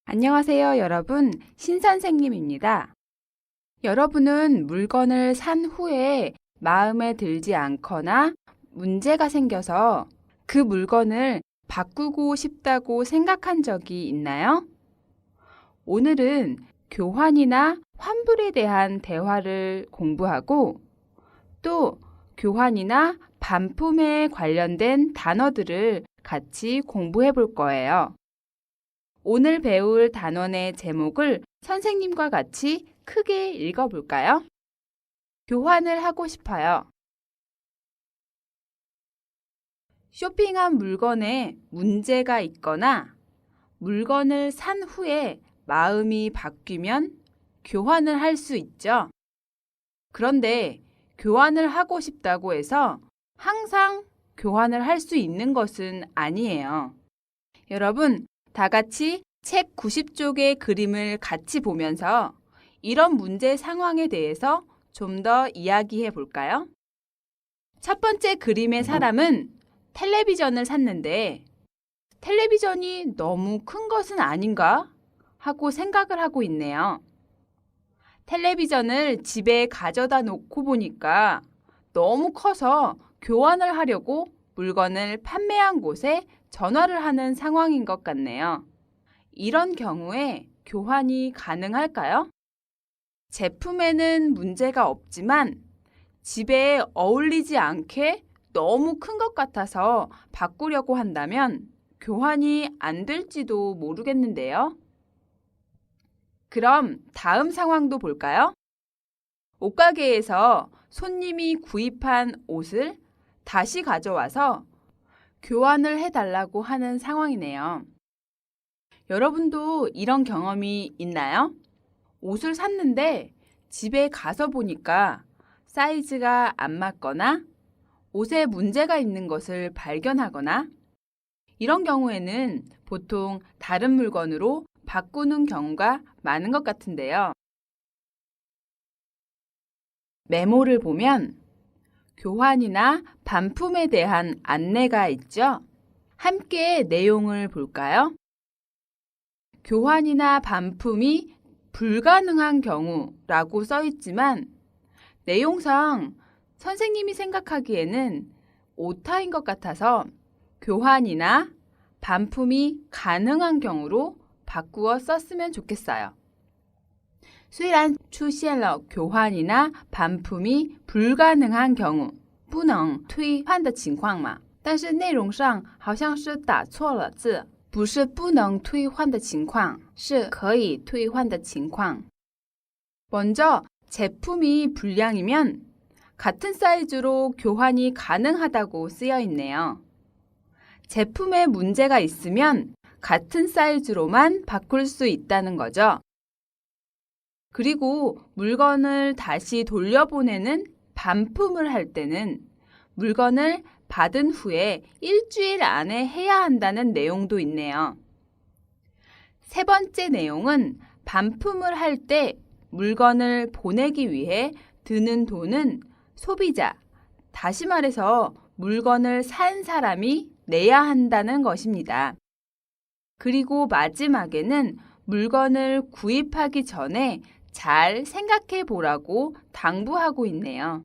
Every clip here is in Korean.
안녕하세요, 여러분. 신선생님입니다. 여러분은 물건을 산 후에 마음에 들지 않거나 문제가 생겨서 그 물건을 바꾸고 싶다고 생각한 적이 있나요? 오늘은 교환이나 환불에 대한 대화를 공부하고 또 교환이나 반품에 관련된 단어들을 같이 공부해 볼 거예요. 오늘 배울 단원의 제목을 선생님과 같이 크게 읽어볼까요? 교환을 하고 싶어요. 쇼핑한 물건에 문제가 있거나 물건을 산 후에 마음이 바뀌면 교환을 할 수 있죠. 그런데 교환을 하고 싶다고 해서 항상 교환을 할 수 있는 것은 아니에요. 여러분, 다 같이 책 90쪽의 그림을 같이 보면서 이런 문제 상황에 대해서 좀 더 이야기해 볼까요? 첫 번째 그림의 사람은 텔레비전을 샀는데 텔레비전이 너무 큰 것은 아닌가 하고 생각을 하고 있네요. 텔레비전을 집에 가져다 놓고 보니까 너무 커서 교환을 하려고 물건을 판매한 곳에 전화를 하는 상황인 것 같네요. 이런 경우에 교환이 가능할까요? 제품에는 문제가 없지만 집에 어울리지 않게 너무 큰 것 같아서 바꾸려고 한다면 교환이 안 될지도 모르겠는데요. 그럼 다음 상황도 볼까요? 옷가게에서 손님이 구입한 옷을 다시 가져와서 교환을 해달라고 하는 상황이네요. 여러분도 이런 경험이 있나요? 옷을 샀는데 집에 가서 보니까 사이즈가 안 맞거나 옷에 문제가 있는 것을 발견하거나 이런 경우에는 보통 다른 물건으로 바꾸는 경우가 많은 것 같은데요. 메모를 보면 교환이나 반품에 대한 안내가 있죠? 함께 내용을 볼까요? 교환이나 반품이 불가능한 경우라고 써 있지만 내용상 선생님이 생각하기에는 오타인 것 같아서 교환이나 반품이 가능한 경우로 바꾸어 썼으면 좋겠어요. 虽然出现了교환이나 반품이 불가능한 경우不能退换的情况嘛，但是内容上好像是打错了字，不是不能退换的情况，是可以退换的情况。 먼저 제품이 불량이면 같은 사이즈로 교환이 가능하다고 쓰여 있네요. 제품에 문제가 있으면 같은 사이즈로만 바꿀 수 있다는 거죠. 그리고 물건을 다시 돌려보내는 반품을 할 때는 물건을 받은 후에 일주일 안에 해야 한다는 내용도 있네요. 세 번째 내용은 반품을 할 때 물건을 보내기 위해 드는 돈은 소비자, 다시 말해서 물건을 산 사람이 내야 한다는 것입니다. 그리고 마지막에는 물건을 구입하기 전에 잘 생각해 보라고 당부하고 있네요.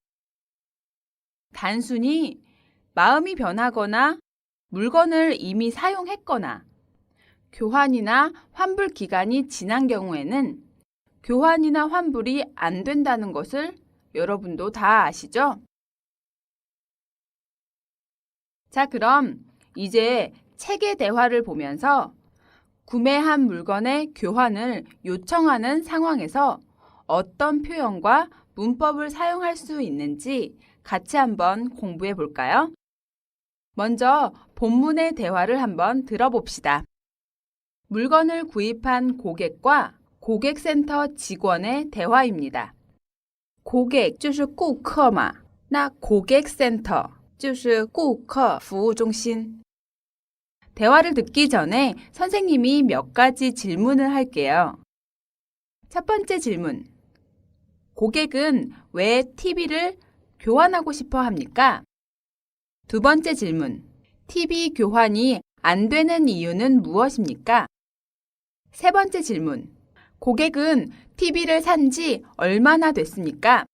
단순히 마음이 변하거나 물건을 이미 사용했거나 교환이나 환불 기간이 지난 경우에는 교환이나 환불이 안 된다는 것을 여러분도 다 아시죠? 자, 그럼 이제 책의 대화를 보면서 구매한 물건의 교환을 요청하는 상황에서 어떤 표현과 문법을 사용할 수 있는지 같이 한번 공부해 볼까요? 먼저 본문의 대화를 한번 들어봅시다. 물건을 구입한 고객과 고객센터 직원의 대화입니다. 고객 就是顾客嘛，那고객센터 就是顾客服务中心。 대화를 듣기 전에 선생님이 몇 가지 질문을 할게요. 첫 번째 질문. 고객은 왜 TV를 교환하고 싶어 합니까? 두 번째 질문. TV 교환이 안 되는 이유는 무엇입니까? 세 번째 질문. 고객은 TV를 산 지 얼마나 됐습니까?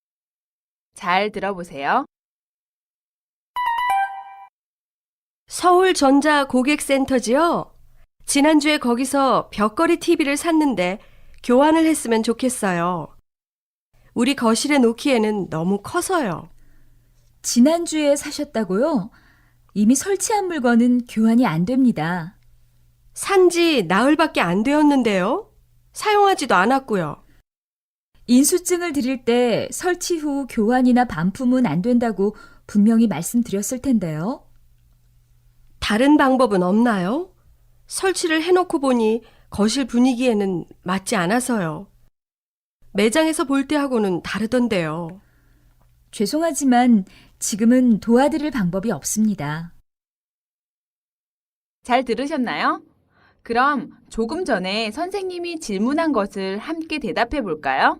잘 들어보세요. 서울전자 고객센터지요? 지난주에 거기서 벽걸이 TV를 샀는데 교환을 했으면 좋겠어요. 우리 거실에 놓기에는 너무 커서요. 지난주에 사셨다고요? 이미 설치한 물건은 교환이 안 됩니다. 산지 나흘밖에 안 되었는데요. 사용하지도 않았고요. 인수증을 드릴 때 설치 후 교환이나 반품은 안 된다고 분명히 말씀드렸을 텐데요. 다른 방법은 없나요? 설치를 해놓고 보니 거실 분위기에는 맞지 않아서요. 매장에서 볼 때하고는 다르던데요. 죄송하지만 지금은 도와드릴 방법이 없습니다. 잘 들으셨나요? 그럼 조금 전에 선생님이 질문한 것을 함께 대답해 볼까요?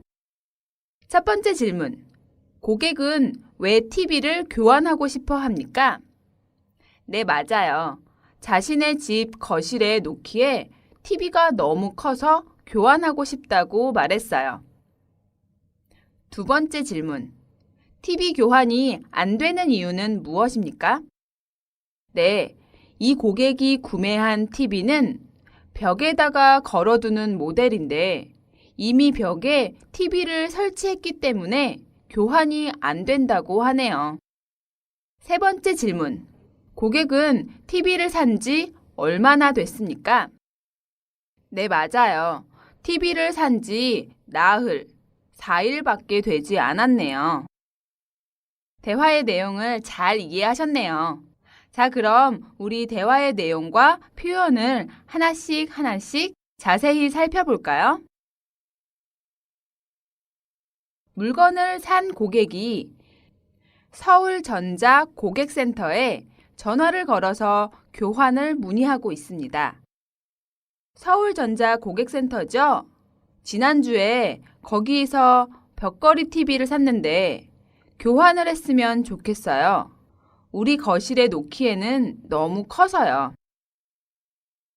첫 번째 질문. 고객은 왜 TV를 교환하고 싶어 합니까? 네, 맞아요. 자신의 집 거실에 놓기에 TV가 너무 커서 교환하고 싶다고 말했어요. 두 번째 질문. TV 교환이 안 되는 이유는 무엇입니까? 네, 이 고객이 구매한 TV는 벽에다가 걸어두는 모델인데 이미 벽에 TV를 설치했기 때문에 교환이 안 된다고 하네요. 세 번째 질문. 고객은 TV를 산 지 얼마나 됐습니까? 네, 맞아요. TV를 산 지 나흘, 4일밖에 되지 않았네요. 대화의 내용을 잘 이해하셨네요. 자, 그럼 우리 대화의 내용과 표현을 하나씩 자세히 살펴볼까요? 물건을 산 고객이 서울전자 고객센터에 전화를 걸어서 교환을 문의하고 있습니다. 서울전자 고객센터죠? 지난주에 거기에서 벽걸이 TV를 샀는데 교환을 했으면 좋겠어요. 우리 거실에 놓기에는 너무 커서요.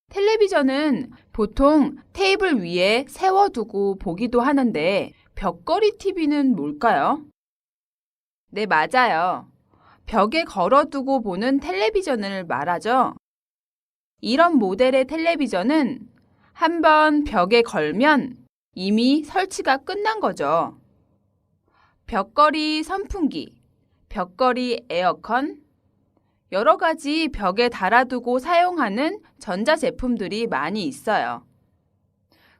텔레비전은 보통 테이블 위에 세워두고 보기도 하는데 벽걸이 TV는 뭘까요? 네, 맞아요. 벽에 걸어두고 보는 텔레비전을 말하죠. 이런 모델의 텔레비전은 한번 벽에 걸면 이미 설치가 끝난 거죠. 벽걸이 선풍기, 벽걸이 에어컨, 여러 가지 벽에 달아두고 사용하는 전자제품들이 많이 있어요.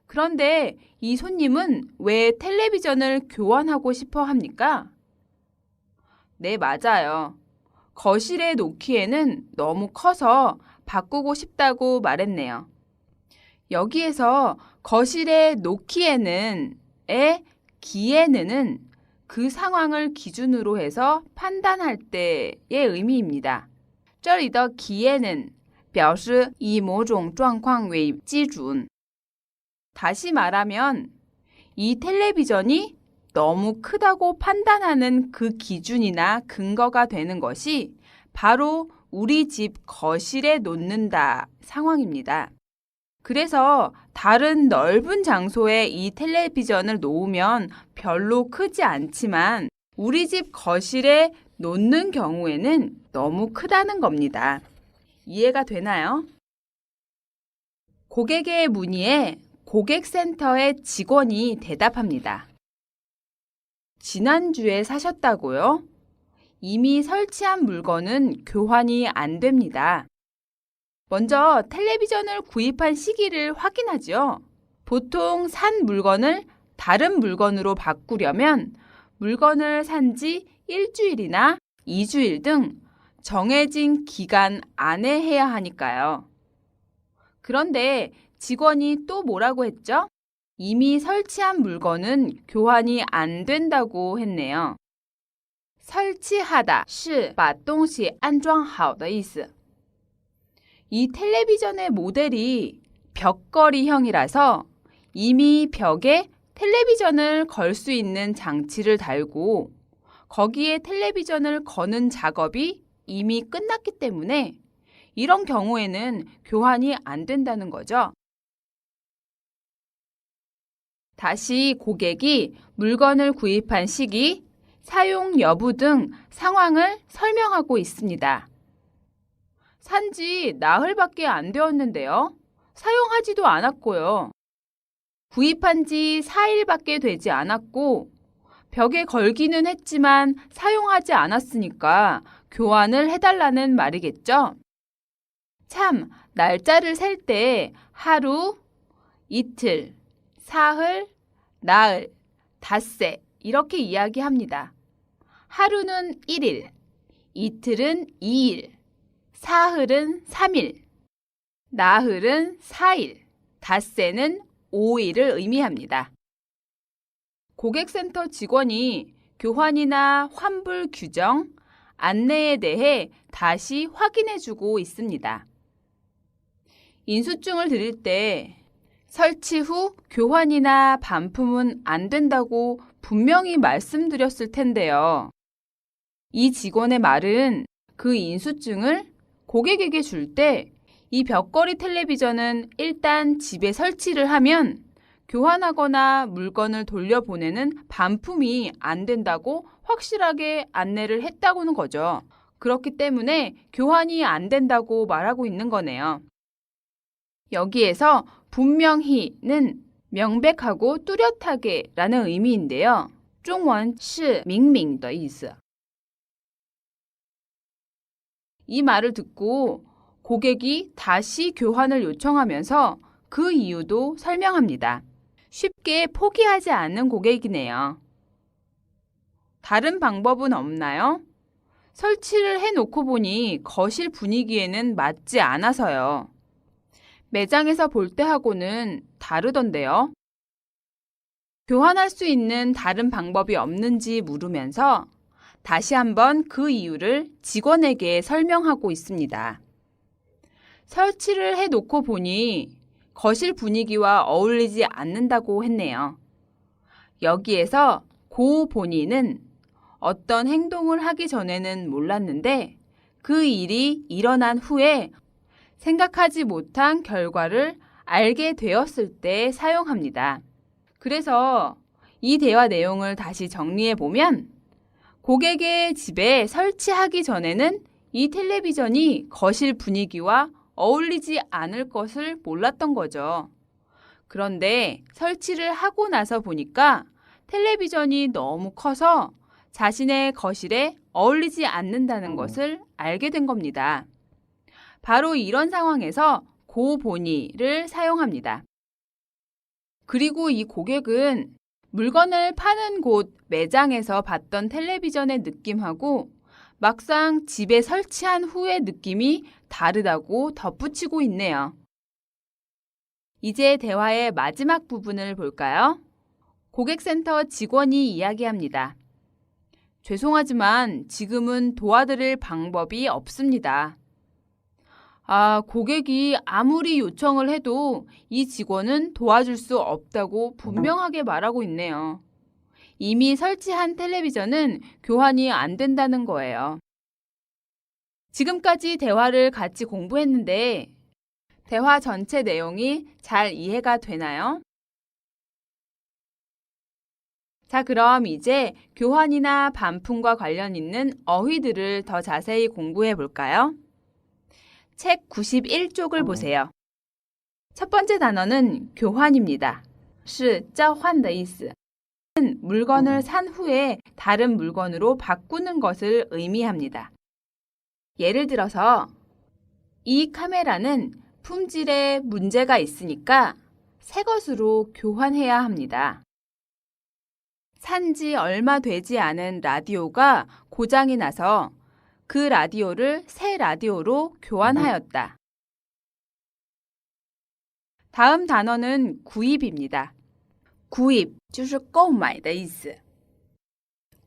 그런데 이 손님은 왜 텔레비전을 교환하고 싶어 합니까? 네, 맞아요. 거실에 놓기에는 너무 커서 바꾸고 싶다고 말했네요. 여기에서 거실에 놓기에는 의 기에는은 그 상황을 기준으로 해서 판단할 때의 의미입니다. 这里的 기에는 表示以某种状况为基准. 다시 말하면 이 텔레비전이 너무 크다고 판단하는 그 기준이나 근거가 되는 것이 바로 우리 집 거실에 놓는다 상황입니다. 그래서 다른 넓은 장소에 이 텔레비전을 놓으면 별로 크지 않지만 우리 집 거실에 놓는 경우에는 너무 크다는 겁니다. 이해가 되나요? 고객의 문의에 고객센터의 직원이 대답합니다. 지난주에 사셨다고요? 이미 설치한 물건은 교환이 안 됩니다. 먼저 텔레비전을 구입한 시기를 확인하죠. 보통 산 물건을 다른 물건으로 바꾸려면 물건을 산 지 일주일이나 2주일 등 정해진 기간 안에 해야 하니까요. 그런데 직원이 또 뭐라고 했죠? 이미 설치한 물건은 교환이 안 된다고 했네요. 설치하다 是把东西安装好的意思. 이 텔레비전의 모델이 벽걸이형이라서 이미 벽에 텔레비전을 걸 수 있는 장치를 달고 거기에 텔레비전을 거는 작업이 이미 끝났기 때문에 이런 경우에는 교환이 안 된다는 거죠. 다시 고객이 물건을 구입한 시기, 사용 여부 등 상황을 설명하고 있습니다. 산지 나흘밖에 안 되었는데요. 사용하지도 않았고요. 구입한 지 4일밖에 되지 않았고 벽에 걸기는 했지만 사용하지 않았으니까 교환을 해달라는 말이겠죠? 참, 날짜를 셀 때 하루, 이틀, 사흘, 나흘, 닷새 이렇게 이야기합니다. 하루는 1일, 이틀은 2일, 사흘은 3일, 나흘은 4일, 닷새는 5일을 의미합니다. 고객센터 직원이 교환이나 환불 규정, 안내에 대해 다시 확인해주고 있습니다. 인수증을 드릴 때 설치 후 교환이나 반품은 안 된다고 분명히 말씀드렸을 텐데요. 이 직원의 말은 그 인수증을 고객에게 줄 때 이 벽걸이 텔레비전은 일단 집에 설치를 하면 교환하거나 물건을 돌려보내는 반품이 안 된다고 확실하게 안내를 했다고는 거죠. 그렇기 때문에 교환이 안 된다고 말하고 있는 거네요. 여기에서 분명히는 명백하고 뚜렷하게 라는 의미인데요. 中文是明明的意思. 이 말을 듣고 고객이 다시 교환을 요청하면서 그 이유도 설명합니다. 쉽게 포기하지 않는 고객이네요. 다른 방법은 없나요? 설치를 해놓고 보니 거실 분위기에는 맞지 않아서요. 매장에서 볼 때하고는 다르던데요. 교환할 수 있는 다른 방법이 없는지 물으면서 다시 한번 그 이유를 직원에게 설명하고 있습니다. 설치를 해놓고 보니 거실 분위기와 어울리지 않는다고 했네요. 여기에서 고 본인은 어떤 행동을 하기 전에는 몰랐는데 그 일이 일어난 후에 생각하지 못한 결과를 알게 되었을 때 사용합니다. 그래서 이 대화 내용을 다시 정리해 보면 고객의 집에 설치하기 전에는 이 텔레비전이 거실 분위기와 어울리지 않을 것을 몰랐던 거죠. 그런데 설치를 하고 나서 보니까 텔레비전이 너무 커서 자신의 거실에 어울리지 않는다는 것을 알게 된 겁니다. 바로 이런 상황에서 고본이를 사용합니다. 그리고 이 고객은 물건을 파는 곳 매장에서 봤던 텔레비전의 느낌하고 막상 집에 설치한 후의 느낌이 다르다고 덧붙이고 있네요. 이제 대화의 마지막 부분을 볼까요? 고객센터 직원이 이야기합니다. 죄송하지만 지금은 도와드릴 방법이 없습니다. 고객이 아무리 요청을 해도 이 직원은 도와줄 수 없다고 분명하게 말하고 있네요. 이미 설치한 텔레비전은 교환이 안 된다는 거예요. 지금까지 대화를 같이 공부했는데 대화 전체 내용이 잘 이해가 되나요? 자, 그럼 이제 교환이나 반품과 관련 있는 어휘들을 더 자세히 공부해 볼까요? 책 91쪽을 보세요. 첫 번째 단어는 교환입니다. 是交换的意思. 물건을 산 후에 다른 물건으로 바꾸는 것을 의미합니다. 예를 들어서 이 카메라는 품질에 문제가 있으니까 새 것으로 교환해야 합니다. 산지 얼마 되지 않은 라디오가 고장이 나서 그 라디오를 새 라디오로 교환하였다. 다음 단어는 구입입니다. 구입, 就是购买的意思.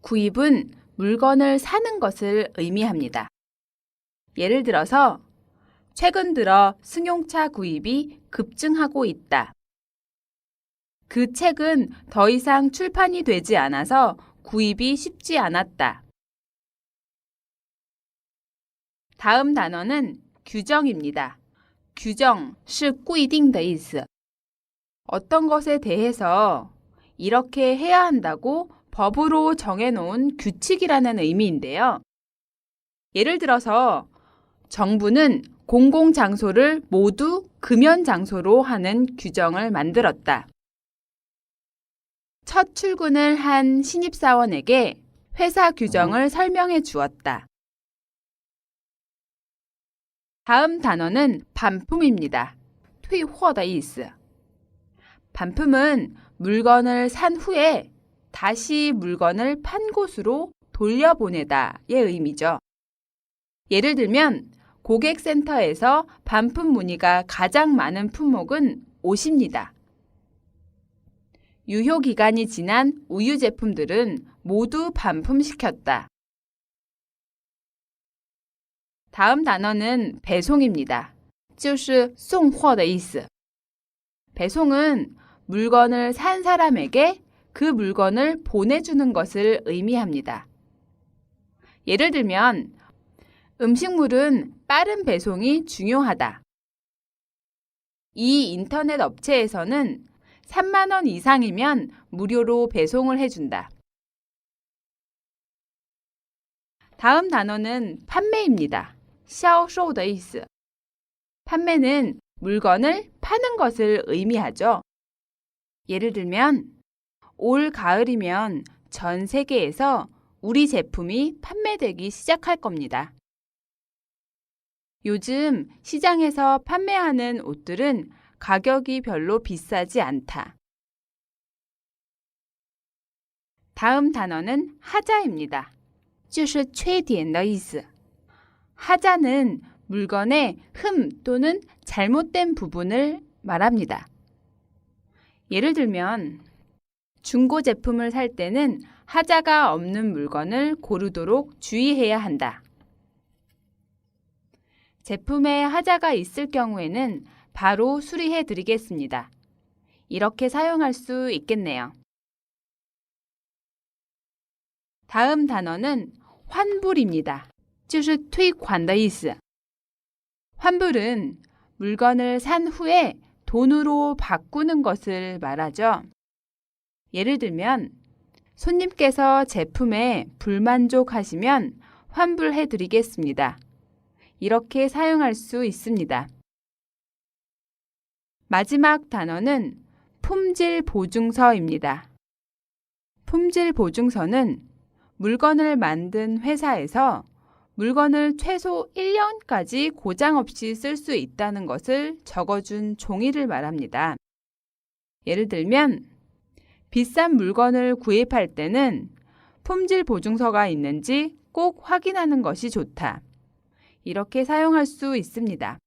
구입은 물건을 사는 것을 의미합니다. 예를 들어서 최근 들어 승용차 구입이 급증하고 있다. 그 책은 더 이상 출판이 되지 않아서 구입이 쉽지 않았다. 다음 단어는 규정입니다. 규정, 是规定的意思. 어떤 것에 대해서 이렇게 해야 한다고 법으로 정해놓은 규칙이라는 의미인데요. 예를 들어서 정부는 공공장소를 모두 금연장소로 하는 규정을 만들었다. 첫 출근을 한 신입사원에게 회사 규정을 설명해 주었다. 다음 단어는 반품입니다. 退货的意思. 반품은 물건을 산 후에 다시 물건을 판 곳으로 돌려보내다의 의미죠. 예를 들면 고객센터에서 반품 문의가 가장 많은 품목은 옷입니다. 유효기간이 지난 우유 제품들은 모두 반품시켰다. 다음 단어는 배송입니다. 就是送货的意思. 배송은 물건을 산 사람에게 그 물건을 보내주는 것을 의미합니다. 예를 들면 음식물은 빠른 배송이 중요하다. 이 인터넷 업체에서는 3만 원 이상이면 무료로 배송을 해준다. 다음 단어는 판매입니다. 销售的意思. 판매는 물건을 파는 것을 의미하죠. 예를 들면 올 가을이면 전 세계에서 우리 제품이 판매되기 시작할 겁니다. 요즘 시장에서 판매하는 옷들은 가격이 별로 비싸지 않다. 다음 단어는 하자입니다. 就是缺点的意思. 하자는 물건의 흠 또는 잘못된 부분을 말합니다. 예를 들면 중고 제품을 살 때는 하자가 없는 물건을 고르도록 주의해야 한다. 제품에 하자가 있을 경우에는 바로 수리해 드리겠습니다. 이렇게 사용할 수 있겠네요. 다음 단어는 환불입니다. 就是退款的意思. 환불은 물건을 산 후에 돈으로 바꾸는 것을 말하죠. 예를 들면 손님께서 제품에 불만족하시면 환불해 드리겠습니다. 이렇게 사용할 수 있습니다. 마지막 단어는 품질 보증서입니다. 품질 보증서는 물건을 만든 회사에서 물건을 최소 1년까지 고장 없이 쓸 수 있다는 것을 적어준 종이를 말합니다. 예를 들면 비싼 물건을 구입할 때는 품질 보증서가 있는지 꼭 확인하는 것이 좋다. 이렇게 사용할 수 있습니다.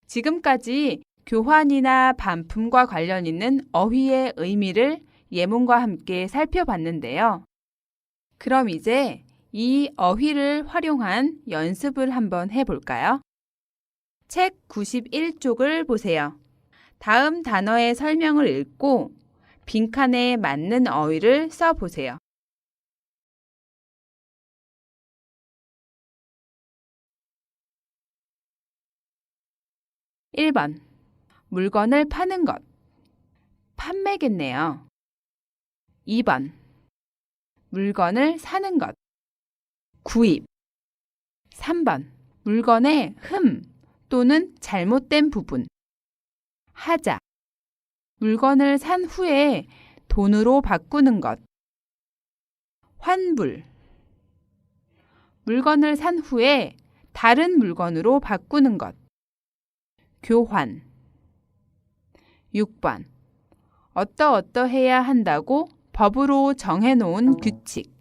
지금까지 교환이나 반품과 관련 있는 어휘의 의미를 예문과 함께 살펴봤는데요. 그럼 이제 이 어휘를 활용한 연습을 한번 해볼까요? 책 91쪽을 보세요. 다음 단어의 설명을 읽고 빈칸에 맞는 어휘를 써보세요. 1번. 물건을 파는 것. 판매겠네요. 2번. 물건을 사는 것. 구입. 3번. 물건의 흠 또는 잘못된 부분. 하자. 물건을 산 후에 돈으로 바꾸는 것. 환불. 물건을 산 후에 다른 물건으로 바꾸는 것. 교환. 6번. 어떠어떠해야 한다고 법으로 정해놓은 규칙.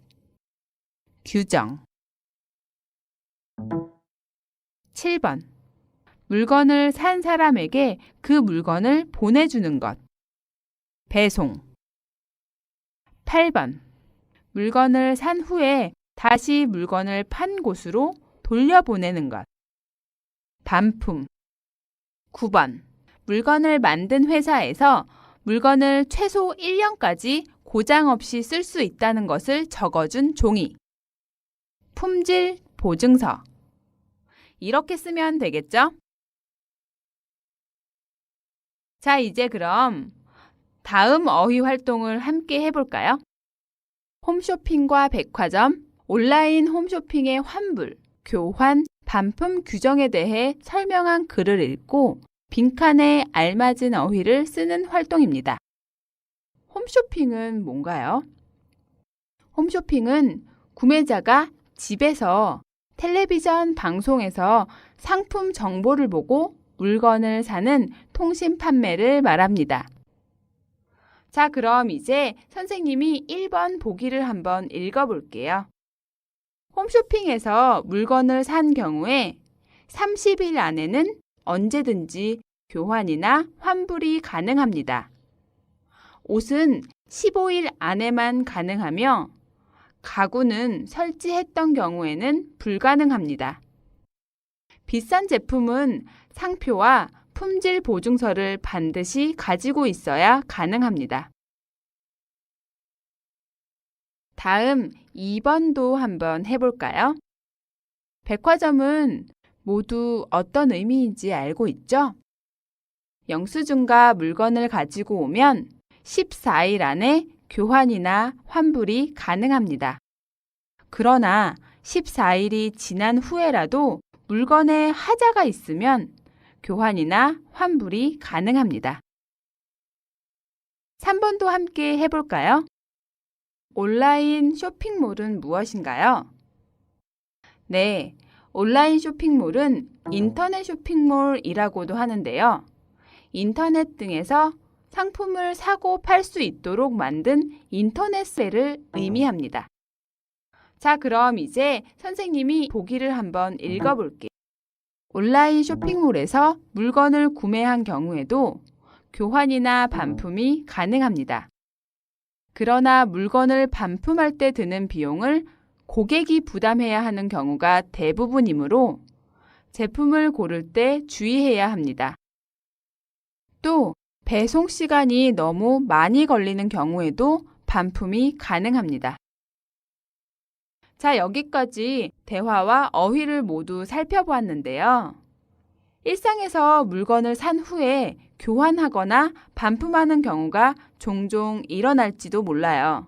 규정. 7번. 물건을 산 사람에게 그 물건을 보내주는 것. 배송. 8번. 물건을 산 후에 다시 물건을 판 곳으로 돌려보내는 것. 반품. 9번. 물건을 만든 회사에서 물건을 최소 1년까지 고장 없이 쓸 수 있다는 것을 적어준 종이. 품질 보증서. 이렇게 쓰면 되겠죠? 자, 이제 그럼 다음 어휘 활동을 함께 해볼까요? 홈쇼핑과 백화점, 온라인 홈쇼핑의 환불, 교환, 반품 규정에 대해 설명한 글을 읽고 빈칸에 알맞은 어휘를 쓰는 활동입니다. 홈쇼핑은 뭔가요? 홈쇼핑은 구매자가 집에서 텔레비전 방송에서 상품 정보를 보고 물건을 사는 통신 판매를 말합니다. 자, 그럼 이제 선생님이 1번 보기를 한번 읽어볼게요. 홈쇼핑에서 물건을 산 경우에 30일 안에는 언제든지 교환이나 환불이 가능합니다. 옷은 15일 안에만 가능하며 가구는 설치했던 경우에는 불가능합니다. 비싼 제품은 상표와 품질 보증서를 반드시 가지고 있어야 가능합니다. 다음 2번도 한번 해볼까요? 백화점은 모두 어떤 의미인지 알고 있죠? 영수증과 물건을 가지고 오면 14일 안에 교환이나 환불이 가능합니다. 그러나 14일이 지난 후에라도 물건에 하자가 있으면 교환이나 환불이 가능합니다. 3번도 함께 해볼까요? 온라인 쇼핑몰은 무엇인가요? 네, 온라인 쇼핑몰은 인터넷 쇼핑몰이라고도 하는데요. 인터넷 등에서 상품을 사고 팔 수 있도록 만든 인터넷세를 의미합니다. 자, 그럼 이제 선생님이 보기를 한번 읽어볼게요. 온라인 쇼핑몰에서 물건을 구매한 경우에도 교환이나 반품이 가능합니다. 그러나 물건을 반품할 때 드는 비용을 고객이 부담해야 하는 경우가 대부분이므로 제품을 고를 때 주의해야 합니다. 또 배송 시간이 너무 많이 걸리는 경우에도 반품이 가능합니다. 자, 여기까지 대화와 어휘를 모두 살펴보았는데요. 일상에서 물건을 산 후에 교환하거나 반품하는 경우가 종종 일어날지도 몰라요.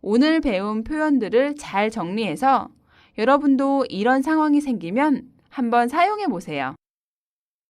오늘 배운 표현들을 잘 정리해서 여러분도 이런 상황이 생기면 한번 사용해 보세요.